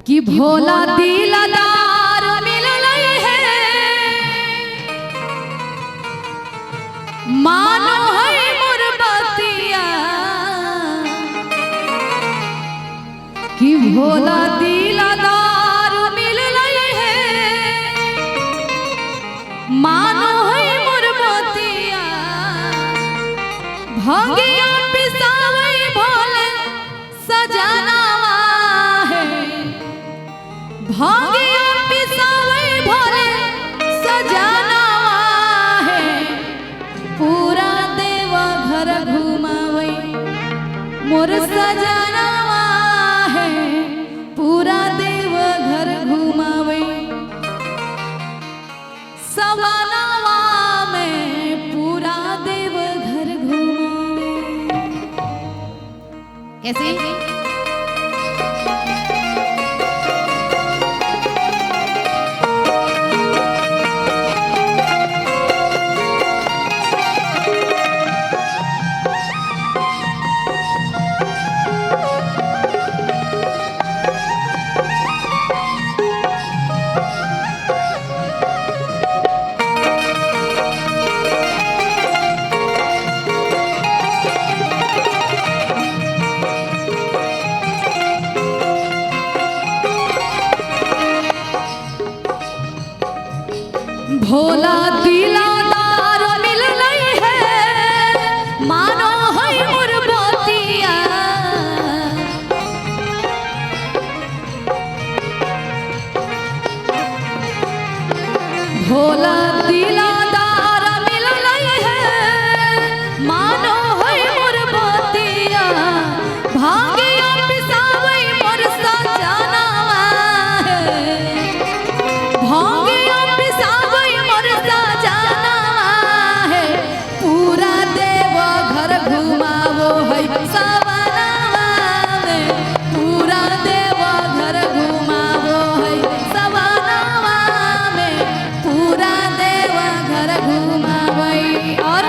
कि भोला दिलदार मिललई है, मानो है मोर बतिया। कि भोला दिलदार मिललई है, मानो है मोर बतिया। भंगिया पिसावई भोले सजनावा है, भंगिया पिसावई भोले सजनावा है। पूरा देव घर घुमावई मोर सजनावा है, पूरा देव घर घुमावई सवनावा में, पूरा देव घर घुमावे। कैसे? भोला दिलदार मिललई है, मानो है मोर बतिया। भोला दिलदार मिललई है, मानो है मोर बतिया। भागिया पिसावई मोर सजनावा है, भागिया पिसावई मोर सजनावा है। पूरा देव घर घुमावो है सवनावा में, पूरा देव घर घुमावो है सवनावा में, पूरा देव घर घुमावई। और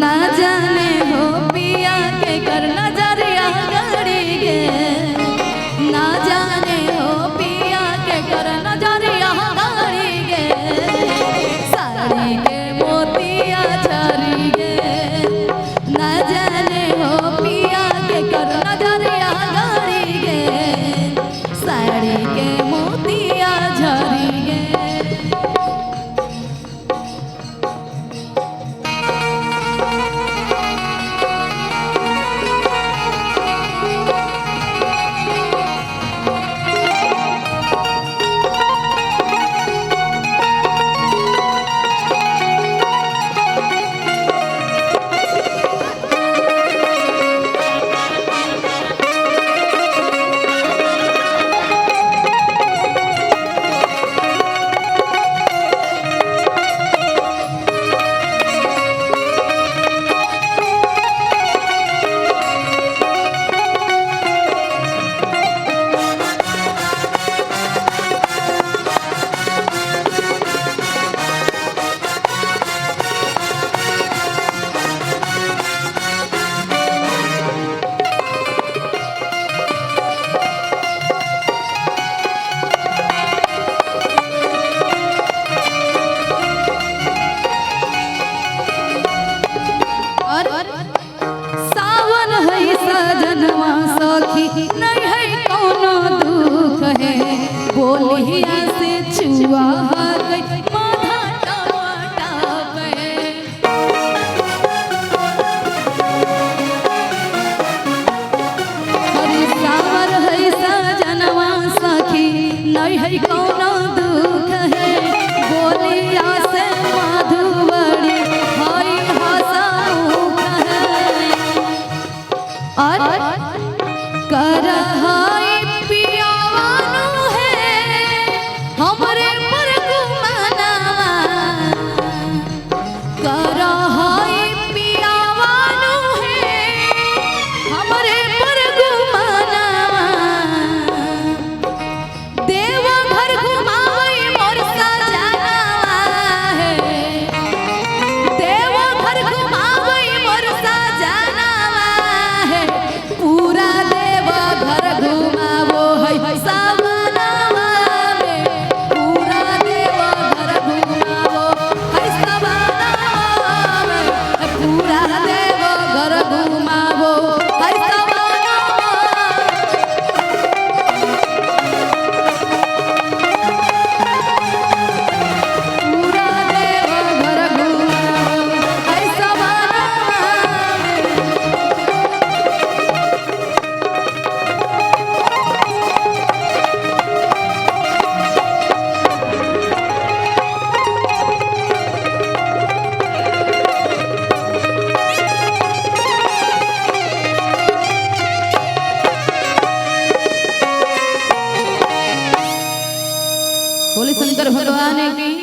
ना जाने हो पिया के कर नजरिया गड़ी गे, ना जाने हो पिया के कर नजरिया गड़ी गे। साड़ी के मोतिया झरी गे, ना जाने हो पिया के कर नजरिया गड़ी गे। साड़ी के मोतिया झरी गे। सावन है सजनवा सखी, नहीं है कोनो दुख है। बोलिया से छुआ गई माथा टमाटाप है। अरे सावन है सजनवा सखी, नहीं है कोनो दुख है। बोलिया से मधुबड़ी हई हंसमुख है। और कर हाय पियावानु है, भगवान की,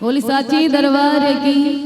बोली साची दरबार की।